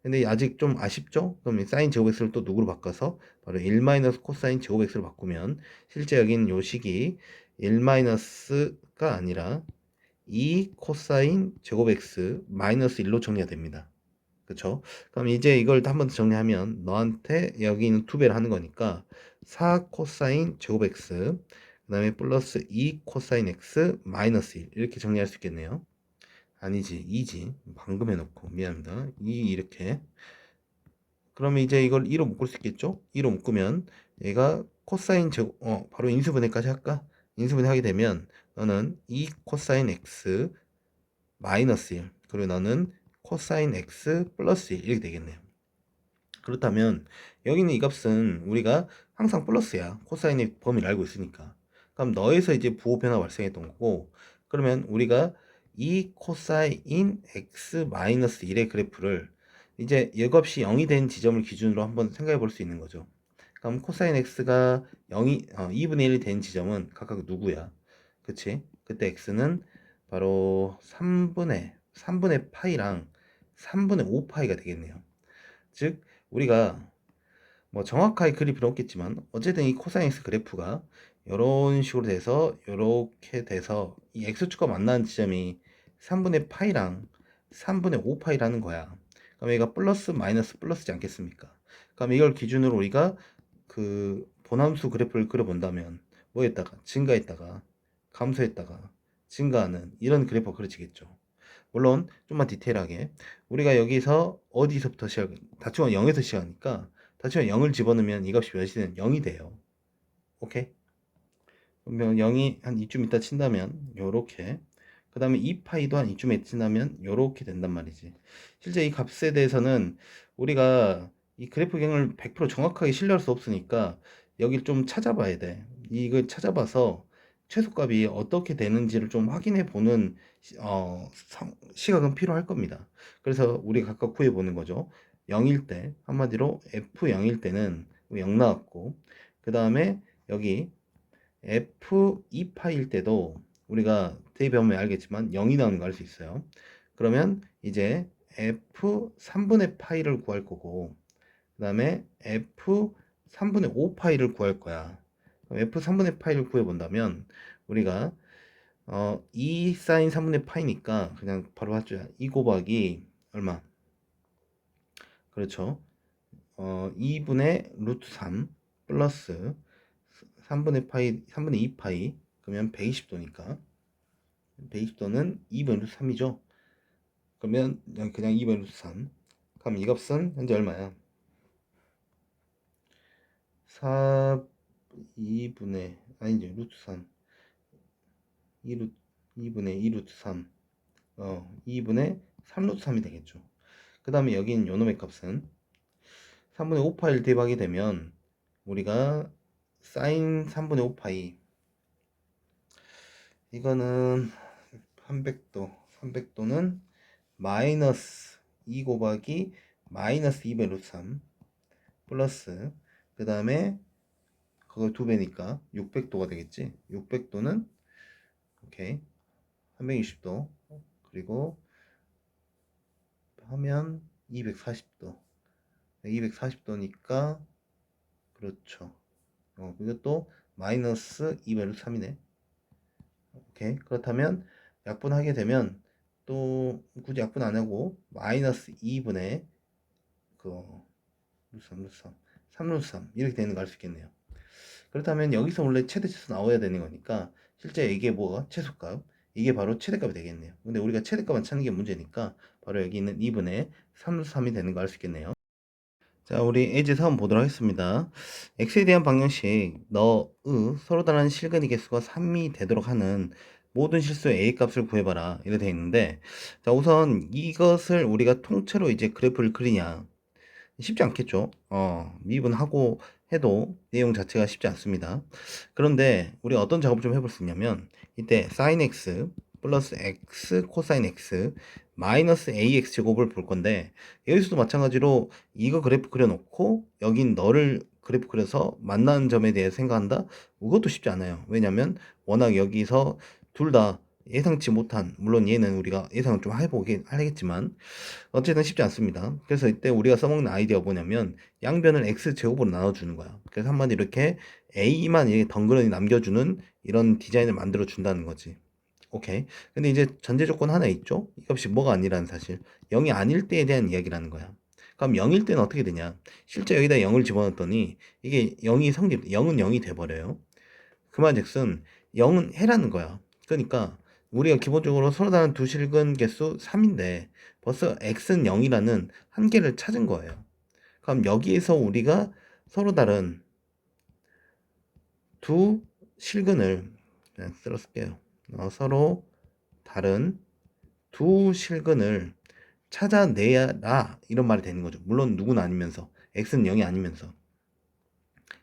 근데 아직 좀 아쉽죠? 그럼 이 사인 제곱 x를 또 누구로 바꿔서 바로 1 마이너스 코사인 제곱 x로 바꾸면 실제 여기는 요 식이 1 마이너스가 아니라 2 코사인 제곱 x 마이너스 1로 정리가 됩니다. 그쵸? 그럼 이제 이걸 한 번 더 정리하면 너한테 여기 있는 2배를 하는 거니까 4 코사인 제곱 x 그 다음에 플러스 2 코사인 x 마이너스 1 이렇게 정리할 수 있겠네요. 아니지 2지 방금 해놓고 미안합니다. 2 이렇게. 그러면 이제 이걸 2로 묶을 수 있겠죠? 2로 묶으면 얘가 코사인 제곱, 바로 인수분해까지 할까? 인수분해 하게 되면 너는 2 코사인 x 마이너스 1, 그리고 너는 코사인 x 플러스 1 이렇게 되겠네요. 그렇다면 여기 있는 이 값은 우리가 항상 플러스야. 코사인의 범위를 알고 있으니까. 그럼 너에서 이제 부호 변화 발생했던 거고, 그러면 우리가 이 코사인 x 마이너스 1의 그래프를 이제 이 값이 0이 된 지점을 기준으로 한번 생각해 볼 수 있는 거죠. 그럼 코사인 x가 2분의 1이 된 지점은 각각 누구야? 그치? 그때 x는 바로 3분의 파이랑 3분의 5 파이가 되겠네요. 즉 우리가 뭐 정확하게 그릴 필요 없겠지만 어쨌든 이 코사인 x 그래프가 이런 식으로 돼서 이렇게 돼서 이 x축과 만나는 지점이 3분의 파이랑 3분의 5 파이라는 거야. 그럼 얘가 플러스 마이너스 플러스지 않겠습니까? 그럼 이걸 기준으로 우리가 그 보함수 그래프를 그려본다면 뭐였다가 증가했다가 감소했다가 증가하는 이런 그래프가 그려지겠죠. 물론 좀만 디테일하게 우리가 여기서 어디서부터 시작, 다치면 0에서 시작하니까 다치면 0을 집어넣으면 이 값이 몇이 되는 0이 돼요. 오케이? 그러면 0이 한 이쯤 있다 친다면 요렇게, 그 다음에 2파이도 한 이쯤 있다 친다면 요렇게 된단 말이지. 실제 이 값에 대해서는 우리가 이 그래프경을 100% 정확하게 신뢰할 수 없으니까 여기를 좀 찾아봐야 돼. 이걸 찾아봐서 최소값이 어떻게 되는지를 좀 확인해 보는 시각은 필요할 겁니다. 그래서 우리가 각각 구해 보는 거죠. 0일 때, 한마디로 F0일 때는 0 나왔고, 그 다음에 여기 F2파일 때도 우리가 대입해보면 알겠지만 0이 나오는 거 알 수 있어요. 그러면 이제 F3분의 파이를 구할 거고, 그 다음에 F3분의 5 파이를 구할 거야. F3분의 파이를 구해본다면 우리가 2 사인 3분의 파이니까 그냥 바로 하죠. 2 곱하기 얼마? 그렇죠. 2분의 루트 3 플러스 3분의 파이, 3분의 2 파이, 그러면 120도니까 120도는 2분의 루트 3이죠. 그러면 그냥 2분의 루트 3. 그럼 이 값은 현재 얼마야? 4 2분의 아니죠, 루트 3. 2분의 2 루트 3. 2분의 3 루트 3이 되겠죠. 그 다음에 여기 있는 요놈의 값은 3분의 5파이를 대입하게 되면 우리가 사인 3분의 5파이, 이거는 300도는 마이너스 2 곱하기 마이너스 2분의 루트 3 플러스, 그 다음에 그거 2배니까 600도가 되겠지. 600도는 오케이 320도, 그리고 하면 240도, 240도니까 그렇죠. 이것도 마이너스 2분의 루트 3이네. 오케이. 그렇다면 약분하게 되면 또 굳이 약분 안 하고 마이너스 2분의 그 루트 3 루트 3 3 루트 3 이렇게 되는 거 알 수 있겠네요. 그렇다면 여기서 원래 최대치수 나와야 되는 거니까 실제 이게 뭐가 최소값, 이게 바로 최대값이 되겠네요. 근데 우리가 최대값만 찾는 게 문제니까 바로 여기 있는 2분의 3 루트 3이 되는 거 알 수 있겠네요. 자, 우리 예제 3 보도록 하겠습니다. x에 대한 방정식 너의 서로 다른 실근의 개수가 3이 되도록 하는 모든 실수의 a 값을 구해봐라 이렇게 되어 있는데, 자 우선 이것을 우리가 통째로 이제 그래프를 그리냐 쉽지 않겠죠. 미분하고 해도 내용 자체가 쉽지 않습니다. 그런데 우리가 어떤 작업을 좀 해볼 수 있냐면, 이때 sin x 플러스 x 코사인 x 마이너스 ax 제곱을 볼 건데, 여기서도 마찬가지로 이거 그래프 그려놓고 여긴 너를 그래프 그려서 만나는 점에 대해서 생각한다? 그것도 쉽지 않아요. 왜냐면 워낙 여기서 둘 다 예상치 못한, 물론 얘는 우리가 예상을 좀 해보긴 하겠지만 어쨌든 쉽지 않습니다. 그래서 이때 우리가 써먹는 아이디어가 뭐냐면 양변을 x제곱으로 나눠주는 거야. 그래서 한마디로 이렇게 a만 이렇게 덩그러니 남겨주는 이런 디자인을 만들어 준다는 거지. 오케이. 근데 이제 전제 조건 하나 있죠? 이 값이 뭐가 아니라는 사실. 0이 아닐 때에 대한 이야기라는 거야. 그럼 0일 때는 어떻게 되냐? 실제 여기다 0을 집어넣었더니 이게 0이 0은 0이 돼버려요. 그말즉슨 0은 해라는 거야. 그러니까 우리가 기본적으로 서로 다른 두 실근 개수 3인데 벌써 x는 0이라는 한계를 찾은 거예요. 그럼 여기에서 우리가 서로 다른 두 실근을 그냥 쓸게요. 서로 다른 두 실근을 찾아내라 이런 말이 되는 거죠. 물론 누구는 아니면서 x는 0이 아니면서.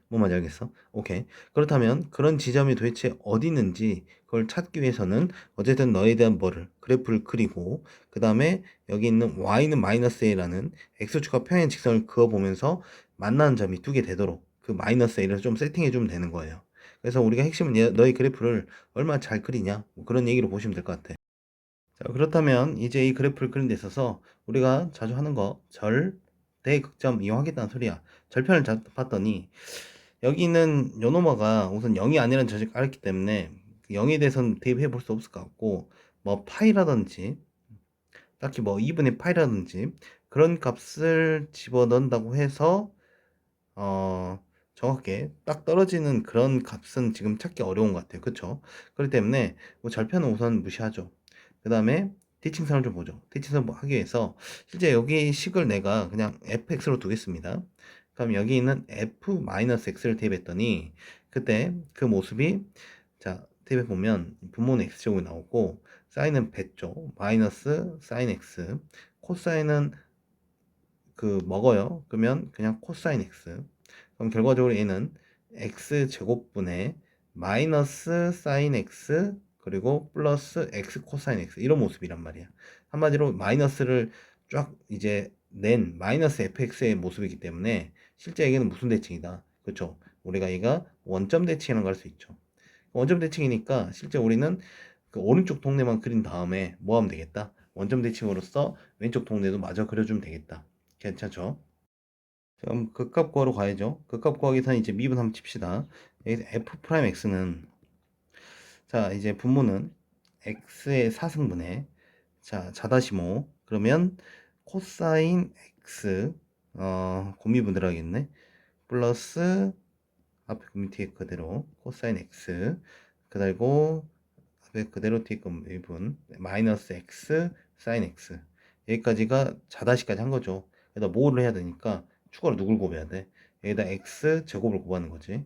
뭔 말인지 알겠어? 오케이. 그렇다면 그런 지점이 도대체 어디 있는지 그걸 찾기 위해서는 어쨌든 너에 대한 뭐를 그래프를 그리고 그 다음에 여기 있는 y는 마이너스 a라는 x축과 평행 직선을 그어보면서 만나는 점이 두 개 되도록 그 마이너스 a를 좀 세팅해 주면 되는 거예요. 그래서 우리가 핵심은 너의 그래프를 얼마나 잘 그리냐 뭐 그런 얘기로 보시면 될 것 같아. 자, 그렇다면 이제 이 그래프를 그리는 데 있어서 우리가 자주 하는 거 절대극점 이용하겠다는 소리야. 절편을 봤더니 여기 있는 요노마가 우선 0이 아니라는 저식을 알았기 때문에 그 0에 대해서는 대입해 볼 수 없을 것 같고 뭐 파이라든지 딱히 뭐 2분의 파이라든지 그런 값을 집어넣는다고 해서 정확하게 딱 떨어지는 그런 값은 지금 찾기 어려운 것 같아요. 그쵸? 그렇기 때문에 뭐 절편은 우선 무시하죠. 그 다음에 대칭선을 좀 보죠. 대칭선 뭐 하기 위해서 실제 여기 식을 내가 그냥 fx로 두겠습니다. 그럼 여기 있는 f-x를 대입했더니 그때 그 모습이 자 대입해 보면 분모는 x제곱이 나오고 사인은 뺐죠. 마이너스 사인 x 코사인은 그 먹어요. 그러면 그냥 코사인 x. 그럼 결과적으로 얘는 x 제곱분의 마이너스 사인 x 그리고 플러스 x 코사인 x 이런 모습이란 말이야. 한마디로 마이너스를 쫙 이제 낸 마이너스 fx의 모습이기 때문에 실제 얘기는 무슨 대칭이다. 그렇죠? 우리가 얘가 원점 대칭이라는 걸 할 수 있죠. 원점 대칭이니까 실제 우리는 그 오른쪽 동네만 그린 다음에 뭐 하면 되겠다. 원점 대칭으로서 왼쪽 동네도 마저 그려주면 되겠다. 괜찮죠? 그럼 극값 구하러 가야죠. 극값 구하기 위해서는 이제 미분 한번 칩시다. 여기서 f 프라임 x는 자 이제 분모는 x의 4승분의 자 자다시모 그러면 코사인 x 곱미분 들어가겠네. 플러스 앞에 밑에 그대로 코사인 x 그리고 앞에 그대로 뒤에 곱미분 마이너스 x 사인 x 여기까지가 자다시까지 한 거죠. 여기다 뭐를 해야 되니까 추가로 누굴 곱해야 돼? 여기다 x 제곱을 곱하는 거지.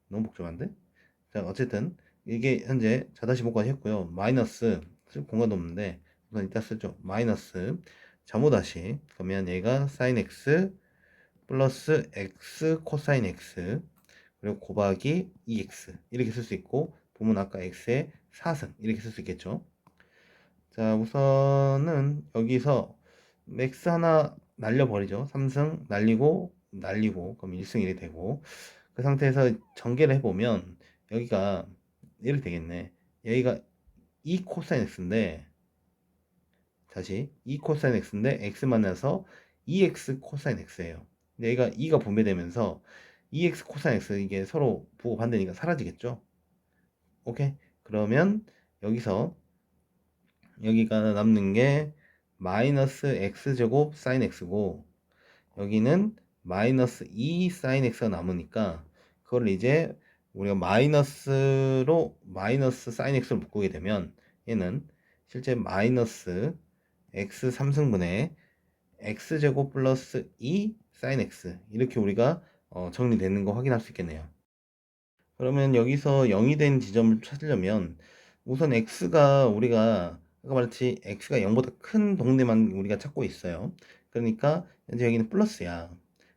너무 복잡한데? 자, 어쨌든 이게 현재 자다시 목까지 했고요. 마이너스 쓸 공간도 없는데 우선 이따 쓰죠. 마이너스 자모다시 그러면 얘가 사인 x 플러스 x 코사인 x 그리고 곱하기 2x 이렇게 쓸 수 있고 보면 아까 x의 4승 이렇게 쓸 수 있겠죠. 자, 우선은 여기서 x 하나 날려버리죠. 3승 날리고 그럼 1승 1이 되고 그 상태에서 전개를 해보면 여기가 이렇게 되겠네. 여기가 2 코사인 x인데 다시 2 코사인 x인데 x 만나서 2x 코사인 x예요. 근데 여기가 2가 분배되면서 2x 코사인 x 이게 서로 부호 반대니까 사라지겠죠. 오케이. 그러면 여기서 여기가 남는 게 마이너스 x제곱 사인 x고 여기는 마이너스 2 사인 x가 남으니까 그걸 이제 우리가 마이너스로 마이너스 사인 x를 묶게 되면 얘는 실제 마이너스 x 3승분의 x제곱 플러스 2 사인 x 이렇게 우리가 정리되는 거 확인할 수 있겠네요. 그러면 여기서 0이 된 지점을 찾으려면 우선 x가 우리가 아까 말했지 x가 0보다 큰 동네만 우리가 찾고 있어요. 그러니까 현재 여기는 플러스야.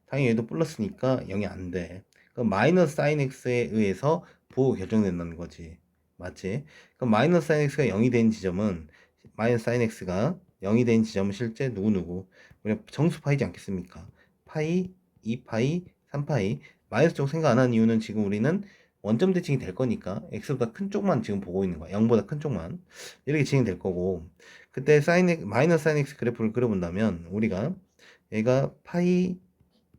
당연히 얘도 플러스니까 0이 안 돼. 그럼 마이너스 사인 x에 의해서 부호가 결정된다는 거지. 맞지? 그럼 마이너스 사인 x가 0이 된 지점은 마이너스 사인 x가 0이 된 지점은 실제 누구누구 우리가 정수 파이지 않겠습니까? 파이, 2파이, 3파이 마이너스 쪽 생각 안 하는 이유는 지금 우리는 원점 대칭이 될 거니까 x보다 큰 쪽만 지금 보고 있는 거야. 0보다 큰 쪽만 이렇게 진행될 거고 그때 마이너스 사인 x 그래프를 그려본다면 우리가 얘가 파이,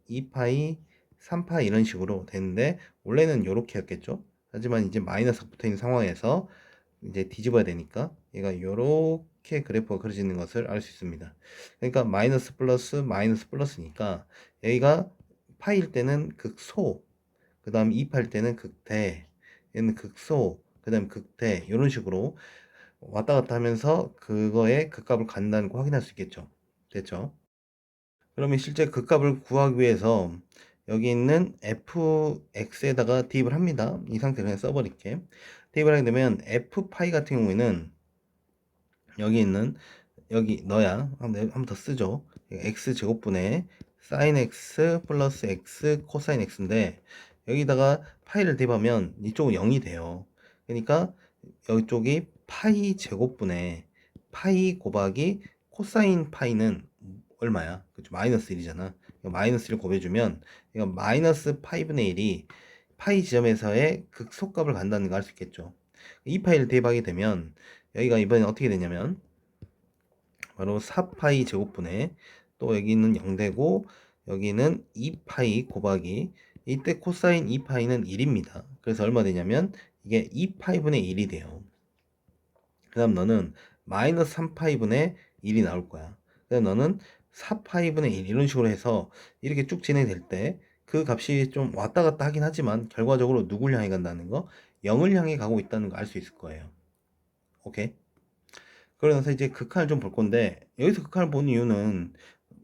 2파이, 3파이 이런 식으로 되는데 원래는 이렇게 였겠죠. 하지만 이제 마이너스가 붙어 있는 상황에서 이제 뒤집어야 되니까 얘가 이렇게 그래프가 그려지는 것을 알 수 있습니다. 그러니까 마이너스 플러스 플러스니까 여기가 파일 때는 극소 그 다음 2팔 때는 극대 얘는 극소 그 다음 극대 이런 식으로 왔다 갔다 하면서 그거의 극값을 갖는다는 거 확인할 수 있겠죠. 됐죠? 그러면 실제 극값을 구하기 위해서 여기 있는 fx에다가 대입을 합니다. 이 상태로 그냥 써버릴게. 대입을 하게 되면 f파이 같은 경우에는 여기 있는 여기 너야 한번 더 쓰죠. x 제곱분의 sin x 플러스 x 코사인 x인데 여기다가 파이를 대입하면 이쪽은 0이 돼요. 그러니까 이쪽이 파이 제곱분의 파이 곱하기 코사인 파이는 얼마야? 그쵸? 마이너스 1이잖아. 마이너스 1을 곱해주면 이거 마이너스 파이분의 1이 파이 지점에서의 극소값을 간다는 걸 알 수 있겠죠. 이 파이를 대입하게 되면 여기가 이번엔 어떻게 되냐면 바로 4파이 제곱분의 또 여기는 0되고 여기는 2파이 곱하기 이때 코사인 2파이는 1입니다. 그래서 얼마 되냐면 이게 2파이분의 1이 돼요. 그 다음 너는 마이너스 3파이분의 1이 나올 거야. 그 다음 너는 4파이분의 1 이런 식으로 해서 이렇게 쭉 진행될 때 그 값이 좀 왔다 갔다 하긴 하지만 결과적으로 누굴 향해 간다는 거 0을 향해 가고 있다는 거 알 수 있을 거예요. 오케이? 그러면서 이제 극한을 좀 볼 건데 여기서 극한을 본 이유는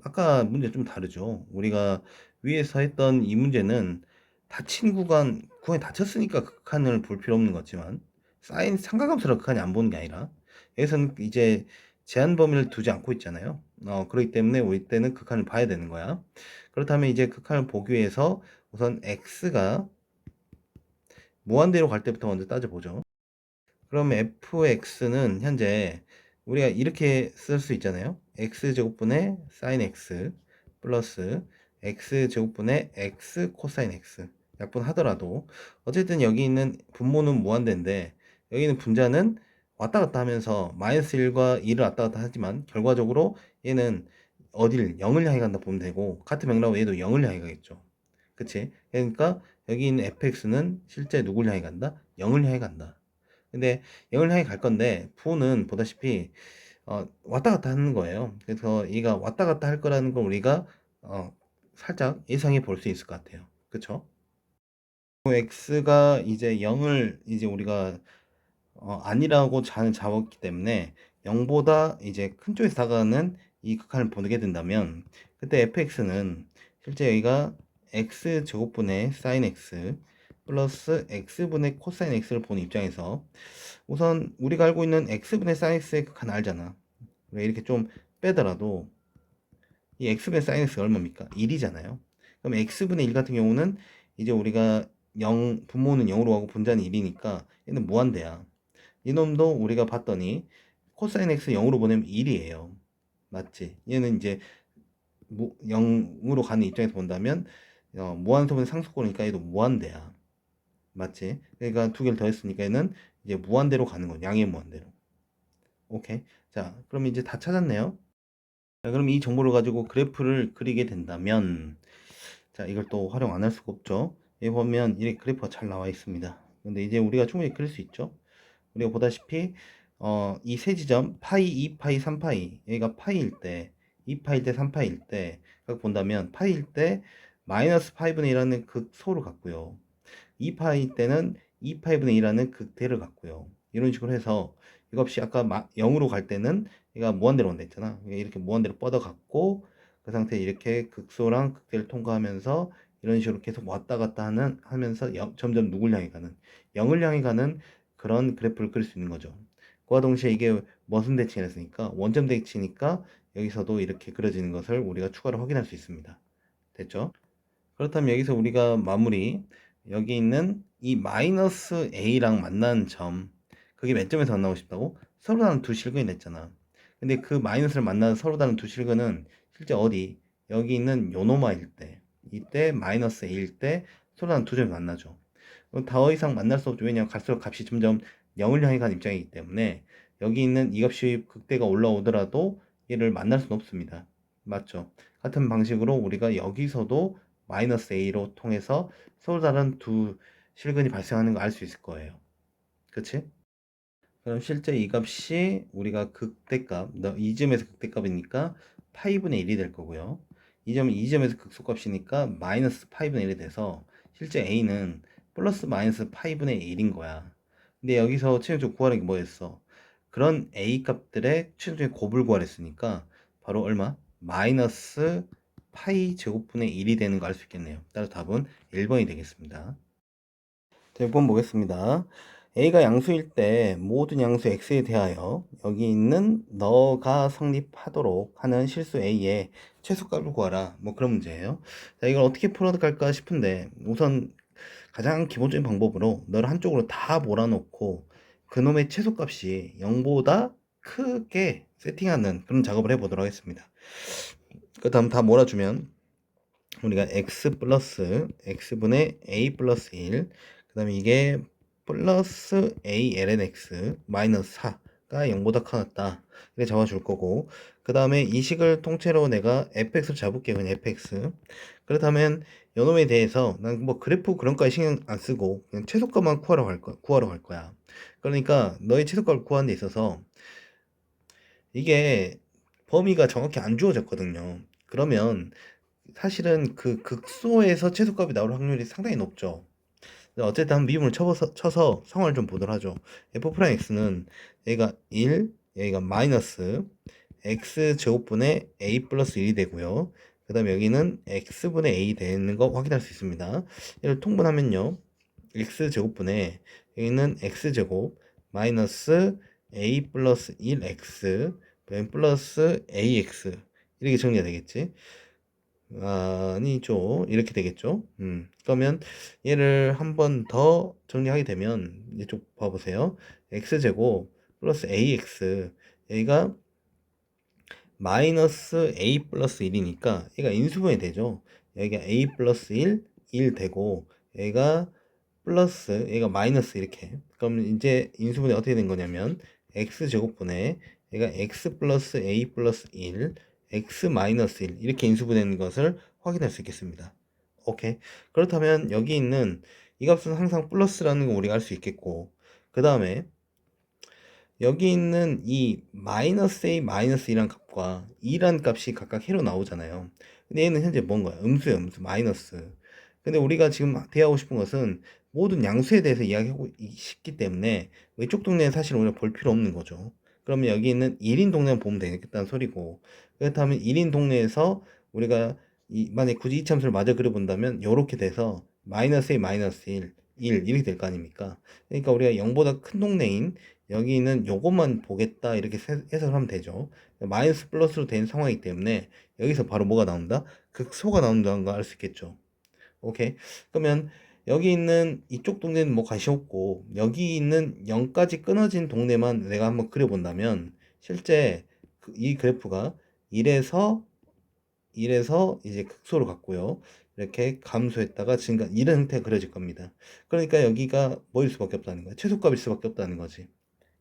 아까 문제 좀 다르죠. 우리가 위에서 했던 이 문제는 닫힌 구간에 닫혔으니까 극한을 볼 필요 없는 거지만 사인 삼각함수라 극한이 안 보는 게 아니라 여기서는 이제 제한 범위를 두지 않고 있잖아요. 그렇기 때문에 우리 때는 극한을 봐야 되는 거야. 그렇다면 이제 극한을 보기 위해서 우선 x가 무한대로 갈 때부터 먼저 따져보죠. 그럼 fx는 현재 우리가 이렇게 쓸 수 있잖아요. x제곱분의 sin x 플러스 x제곱분의 x 코사인 x 약분하더라도 어쨌든 여기 있는 분모는 무한대인데 여기는 분자는 왔다 갔다 하면서 마이너스 1과 2를 왔다 갔다 하지만 결과적으로 얘는 어딜 0을 향해 간다 보면 되고 같은 맥락으로 얘도 0을 향해 가겠죠. 그치? 그러니까 여기 있는 fx는 실제 누굴 향해 간다? 0을 향해 간다. 근데 0을 향해 갈 건데 부호는 보다시피 왔다 갔다 하는 거예요. 그래서 얘가 왔다 갔다 할 거라는 걸 우리가 살짝 예상해 볼 수 있을 것 같아요. 그쵸? x가 이제 0을 이제 우리가 아니라고 잡았기 때문에 0보다 이제 큰 쪽에서 다가가는 이 극한을 보게 된다면 그때 fx는 실제 여기가 x 제곱분의 sin x 플러스 x분의 코사인 x를 보는 입장에서 우선 우리가 알고 있는 x분의 sin x의 극한 알잖아. 왜 이렇게 좀 빼더라도 이 x분의 sin x가 얼마입니까? 1이잖아요. 그럼 x분의 1 같은 경우는 이제 우리가 0 분모는 0으로 하고 분자는 1이니까 얘는 무한대야. 이놈도 우리가 봤더니 코사인 x 0으로 보내면 1이에요. 맞지? 얘는 이제 0으로 가는 입장에서 본다면 무한소분의 상수꼴이니까 얘도 무한대야. 맞지? 그러니까 두 개를 더했으니까 얘는 이제 무한대로 가는 거 양의 무한대로. 오케이. 자, 그럼 이제 다 찾았네요. 자, 그럼 이 정보를 가지고 그래프를 그리게 된다면, 자, 이걸 또 활용 안 할 수가 없죠. 여기 보면 이렇게 그래프가 잘 나와 있습니다. 근데 이제 우리가 충분히 그릴 수 있죠. 우리가 보다시피, 이 세 지점, 파이, 2파이, 3파이, 여기가 파이일 때, 2파일 때, 3파일 때, 각 본다면, 파이일 때, 마이너스 파이분의 1이라는 극소를 갖고요. 2파이 때는 2파이분의 2라는 극대를 갖고요. 이런 식으로 해서 이것이 아까 0으로 갈 때는 얘가 무한대로 온다 했잖아. 이렇게 무한대로 뻗어갔고 그 상태에 이렇게 극소랑 극대를 통과하면서 이런 식으로 계속 왔다 갔다 하면서 점점 누굴 향해 가는 0을 향해 가는 그런 그래프를 그릴 수 있는 거죠. 그와 동시에 이게 무슨 대칭을 했으니까 원점 대칭이니까 여기서도 이렇게 그려지는 것을 우리가 추가로 확인할 수 있습니다. 됐죠? 그렇다면 여기서 우리가 마무리 여기 있는 이 마이너스 a랑 만나는 점 그게 몇 점에서 만나고 싶다고? 서로 다른 두 실근이 냈잖아. 근데 그 마이너스를 만나는 서로 다른 두 실근은 실제 어디? 여기 있는 요노마일 때 이때 마이너스 a일 때 서로 다른 두 점이 만나죠. 더 이상 만날 수 없죠. 왜냐하면 갈수록 값이 점점 0을 향해 가는 입장이기 때문에 여기 있는 이 값이 극대가 올라오더라도 얘를 만날 수는 없습니다. 맞죠? 같은 방식으로 우리가 여기서도 마이너스 a로 통해서 서로 다른 두 실근이 발생하는 거 알 수 있을 거예요. 그치? 그럼 실제 이 값이 우리가 극대값, 이 점에서 극대값이니까 파이분의 1이 될 거고요. 이 점은 이 점에서 극소값이니까 마이너스 파이분의 1이 돼서 실제 a는 플러스 마이너스 파이분의 1인 거야. 근데 여기서 최종적으로 구하는 게 뭐였어? 그런 a 값들의 최종적인 곱을 구하랬으니까 바로 얼마? 마이너스 파이 제곱분의 1이 되는 거 알 수 있겠네요. 따라서 답은 1번이 되겠습니다. 자, 6번 보겠습니다. A가 양수일 때 모든 양수 X에 대하여 여기 있는 너가 성립하도록 하는 실수 A의 최소값을 구하라. 뭐 그런 문제예요. 자, 이걸 어떻게 풀어갈까 싶은데 우선 가장 기본적인 방법으로 너를 한쪽으로 다 몰아놓고 그놈의 최소값이 0보다 크게 세팅하는 그런 작업을 해보도록 하겠습니다. 그 다음 다 몰아주면 우리가 x 플러스 x분의 a 플러스 1, 그 다음에 이게 플러스 a ln x 마이너스 4가 0보다 커졌다 이렇게 잡아줄 거고, 그 다음에 이 식을 통째로 내가 fx를 잡을게. 그냥 fx. 그렇다면 요놈에 대해서 난 뭐 그래프 그런 거에 신경 안 쓰고 그냥 최소값만 구하러 갈 거야. 그러니까 너의 최소값을 구하는 데 있어서 이게 범위가 정확히 안 주어졌거든요. 그러면 사실은 그 극소에서 최소값이 나올 확률이 상당히 높죠. 어쨌든 한번 미분을 쳐서 상황을 좀 보도록 하죠. f'x는 얘가 1, 여기가 마이너스 x 제곱분의 a 플러스 1이 되고요. 그 다음에 여기는 x분의 a 되는 거 확인할 수 있습니다. 이를 통분하면요, x 제곱분의 여기는 x 제곱 마이너스 a 플러스 1x 플러스 ax 이렇게 정리가 되겠지. 아니죠. 이렇게 되겠죠. 그러면 얘를 한 번 더 정리하게 되면 이쪽 봐보세요. x제곱 플러스 ax, 여기가 마이너스 a 플러스 1이니까 얘가 인수분해 되죠. 여기가 a 플러스 1 되고 얘가 플러스 얘가 마이너스 이렇게. 그럼 이제 인수분해 어떻게 된 거냐면 x제곱분에 얘가 x 플러스 a 플러스 1 x 마이너스 1 이렇게 인수분해된 것을 확인할 수 있겠습니다. 오케이. 그렇다면 여기 있는 이 값은 항상 플러스라는 거 우리가 알 수 있겠고, 그 다음에 여기 있는 이 마이너스 a 마이너스 2란 값과 2란 값이 각각 해로 나오잖아요. 근데 얘는 현재 뭔가요? 음수예요, 음수. 마이너스. 근데 우리가 지금 대하고 싶은 것은 모든 양수에 대해서 이야기하고 싶기 때문에 이쪽 동네는 사실 우리가 볼 필요 없는 거죠. 그러면 여기 있는 1인 동네만 보면 되겠다는 소리고, 그렇다면 1인 동네에서 우리가 만약 굳이 이 참수를 마저 그려본다면 이렇게 돼서 마이너스 a 마이너스 1 이렇게 될 거 아닙니까? 그러니까 우리가 0보다 큰 동네인 여기는 요것만 보겠다 이렇게 해석을 하면 되죠. 마이너스 플러스로 된 상황이기 때문에 여기서 바로 뭐가 나온다? 극소가 나온다는 거 알 수 있겠죠. 오케이. 그러면 여기 있는 이쪽 동네는 뭐 관심 없고 여기 있는 0까지 끊어진 동네만 내가 한번 그려본다면 실제 이 그래프가 1에서 이제 극소로 갔고요. 이렇게 감소했다가 지금 이런 형태가 그려질 겁니다. 그러니까 여기가 뭐일 수밖에 없다는 거야. 최소값일 수밖에 없다는 거지.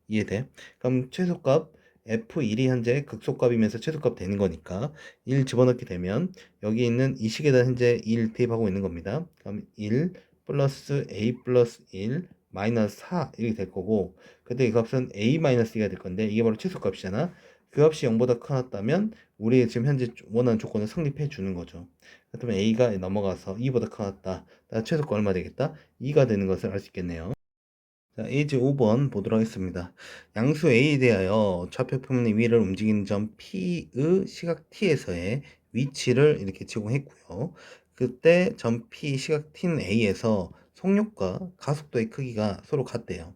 이해돼? 그럼 최소값 F1이 현재 극소값이면서 최소값 되는 거니까 1 집어넣게 되면 여기 있는 이 식에다 현재 1 대입하고 있는 겁니다. 그럼 1 플러스 A 플러스 1 마이너스 4 이렇게 될 거고, 그때 이 값은 A 마이너스 2가 될 건데 이게 바로 최소값이잖아. 그 값이 0보다 커졌다면 우리 지금 현재 원하는 조건을 성립해 주는 거죠. 그렇다면 A가 넘어가서 2보다 커졌다. 최소값 얼마 되겠다? 2가 되는 것을 알 수 있겠네요. 자, 예제 5번 보도록 하겠습니다. 양수 A에 대하여 좌표 평면의 위를 움직이는 점 P의 시각 T에서의 위치를 이렇게 제공했고요. 그때 점 P 시각 T는 A에서 속력과 가속도의 크기가 서로 같대요.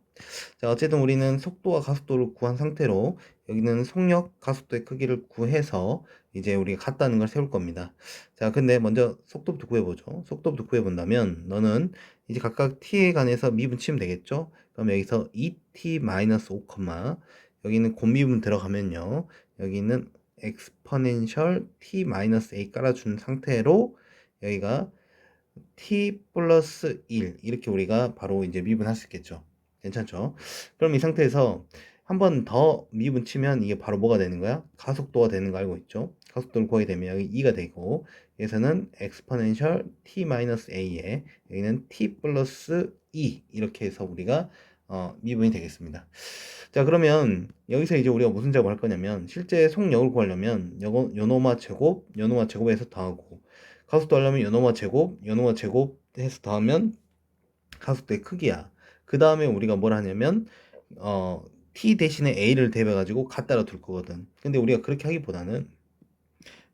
자, 어쨌든 우리는 속도와 가속도를 구한 상태로 여기는 속력, 가속도의 크기를 구해서 이제 우리가 같다는 걸 세울 겁니다. 자, 근데 먼저 속도부터 구해보죠. 속도부터 구해본다면 너는 이제 각각 t에 관해서 미분 치면 되겠죠? 그럼 여기서 2t-5, 여기는 곱미분 들어가면요, 여기는 exponential t-a 깔아준 상태로 여기가 t 플러스 1 이렇게 우리가 바로 이제 미분할 수 있겠죠. 괜찮죠? 그럼 이 상태에서 한 번 더 미분 치면 이게 바로 뭐가 되는 거야? 가속도가 되는 거 알고 있죠? 가속도를 구하게 되면 여기 2가 되고, 여기서는 exponential t-a에 여기는 t 플러스 2 이렇게 해서 우리가 미분이 되겠습니다. 자, 그러면 여기서 이제 우리가 무슨 작업을 할 거냐면 실제 속력을 구하려면 요노마 제곱, 요노마 제곱에서 더하고, 가속도 하려면 요노마 제곱, 요노마 제곱 해서 더하면 가속도의 크기야. 그 다음에 우리가 뭘 하냐면 t 대신에 a를 대입해가지고 갖다라 둘 거거든. 근데 우리가 그렇게 하기보다는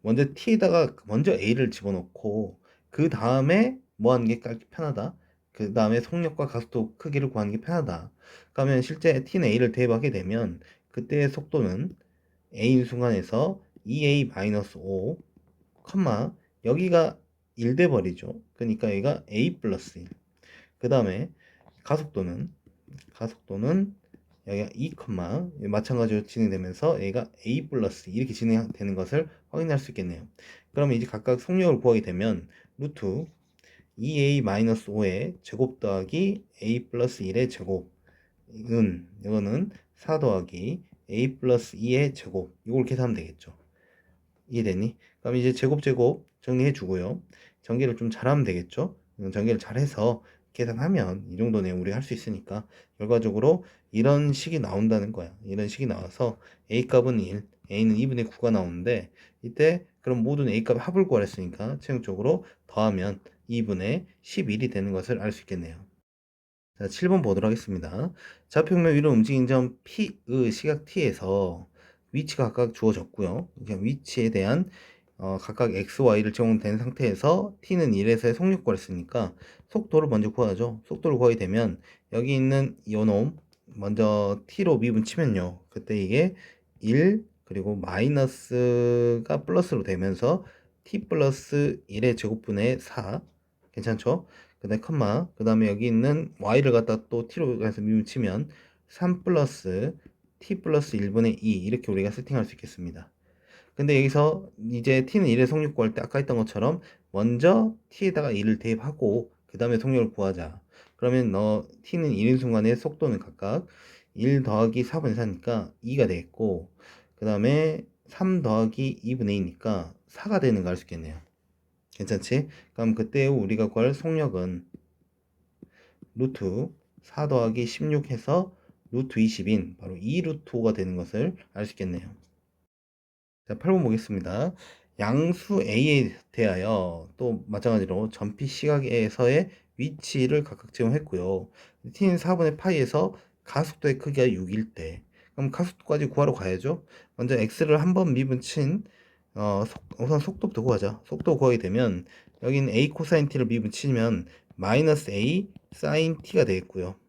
먼저 t에다가 먼저 a를 집어넣고 그 다음에 뭐 하는 게 편하다. 그 다음에 속력과 가속도 크기를 구하는 게 편하다. 그러면 실제 t는 a를 대입하게 되면 그때의 속도는 a인 순간에서 2a-5, 여기가 1 돼 버리죠. 그러니까 여기가 a 플러스 1. 그 다음에 가속도는 여기가 2, 마찬가지로 진행되면서 얘가 a 플러스 이렇게 진행되는 것을 확인할 수 있겠네요. 그러면 이제 각각 속력을 구하게 되면 루트 2a-5의 제곱 더하기 a 플러스 1의 제곱은 이거는 4 더하기 a 플러스 2의 제곱, 이걸 계산하면 되겠죠. 이해되니? 그럼 이제 제곱 정리해 주고요. 전개를 좀 잘하면 되겠죠. 전개를 잘해서 계산하면 이 정도 내용 우리가 할 수 있으니까 결과적으로 이런 식이 나온다는 거야. 이런 식이 나와서 a 값은 1, a는 2분의 9가 나오는데, 이때 그럼 모든 a 값 합을 구하랬으니까 최종적으로 더하면 2분의 11이 되는 것을 알 수 있겠네요. 자, 7번 보도록 하겠습니다. 좌표평면 위로 움직인 점 P의 시각 T에서 위치가 각각 주어졌고요. 위치에 대한 각각 x, y를 제공된 상태에서 t는 1에서의 속력 구했으니까 속도를 먼저 구하죠. 속도를 구하게 되면 여기 있는 요놈 먼저 t로 미분 치면요. 그때 이게 1 그리고 마이너스가 플러스로 되면서 t 플러스 1의 제곱분의 4, 괜찮죠? 그 다음에 그 다음에 여기 있는 y를 갖다 또 t로 해서 미분 치면 3 플러스 t 플러스 1분의 2 이렇게 우리가 세팅할 수 있겠습니다. 근데 여기서 이제 t는 1의 속력 구할 때 아까 했던 것처럼 먼저 t에다가 1을 대입하고 그 다음에 속력을 구하자. 그러면 t는 1인 순간에 속도는 각각 1 더하기 4분의 4니까 2가 되겠고, 그 다음에 3 더하기 2분의 2니까 4가 되는 거 알 수 있겠네요. 괜찮지? 그럼 그때 우리가 구할 속력은 루트 4 더하기 16 해서 루트 20인 바로 2 루트 5가 되는 것을 알 수 있겠네요. 자, 8번 보겠습니다. 양수 A에 대하여 또 마찬가지로 전피 시각에서의 위치를 각각 제공했고요. t는 4분의 파이에서 가속도의 크기가 6일 때, 그럼 가속도까지 구하러 가야죠. 먼저 x를 한번 미분 친 우선 속도부터 구하자. 속도 구하게 되면 여기는 a 코사인 t를 미분 치면 마이너스 a 사인 t가 되겠고요.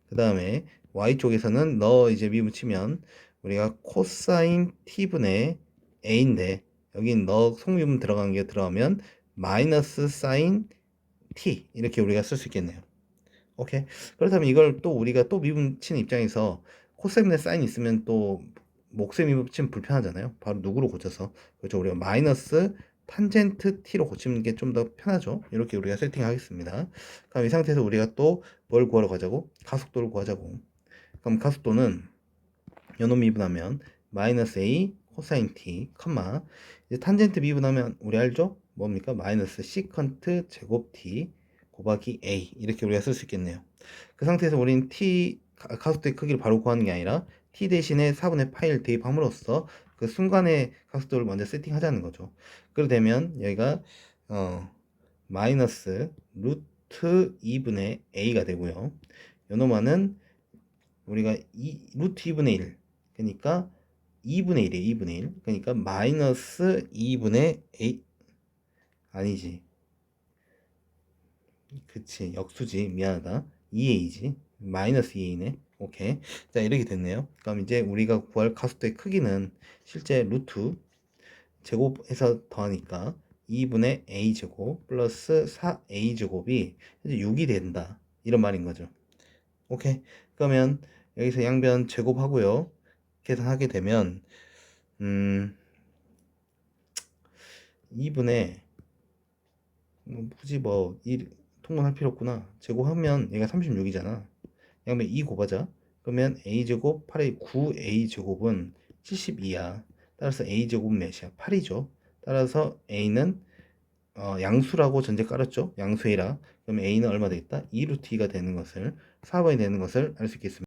그 다음에 y쪽에서는 이제 미분 치면 우리가 코사인 t분의 a인데, 여긴 속미분 들어간 게 들어가면 마이너스 사인 t 이렇게 우리가 쓸 수 있겠네요. 오케이. 그렇다면 이걸 또 우리가 또 미분 치는 입장에서 코사인의 사인 있으면 또 목세 미분 치면 불편하잖아요. 바로 누구로 고쳐서, 그렇죠, 우리가 마이너스 탄젠트 t로 고치는 게 좀 더 편하죠. 이렇게 우리가 세팅하겠습니다. 그럼 이 상태에서 우리가 또 뭘 구하러 가자고? 가속도를 구하자고. 그럼 가속도는 연호 미분하면 마이너스 a 코사인 t, 이제 탄젠트 미분하면 우리 알죠? 뭡니까? 마이너스 시컨트 제곱 t 곱하기 a, 이렇게 우리가 쓸 수 있겠네요. 그 상태에서 우리는 가속도의 크기를 바로 구하는 게 아니라 t 대신에 4분의 파이를 대입함으로써 그 순간의 가속도를 먼저 세팅하자는 거죠. 그렇게 되면 여기가 마이너스 루트 2분의 a가 되고요. 요놈아는 우리가 루트 2분의 1, 그러니까 2분의 1이에요. 2분의 1. 그러니까 마이너스 2분의 a, 아니지. 그치, 역수지. 미안하다. 2a지. 마이너스 2a네. 오케이. 자, 이렇게 됐네요. 그럼 이제 우리가 구할 가속도의 크기는 실제 루트 제곱해서 더하니까 2분의 a제곱 플러스 4a제곱이 이제 6이 된다, 이런 말인 거죠. 오케이. 그러면 여기서 양변 제곱하고요. 계산하게 되면 2분의 굳이 통분할 필요 없구나. 제곱하면 얘가 36이잖아. 양변 2 곱하자. 그러면 a제곱 8의 9a제곱은 72야. 따라서 a제곱 몇이야? 8이죠. 따라서 a는 양수라고 전제 깔았죠. 양수이라. 그러면 a는 얼마 되겠다? 2루트 2가 되는 것을, 4번이 되는 것을 알 수 있겠습니다.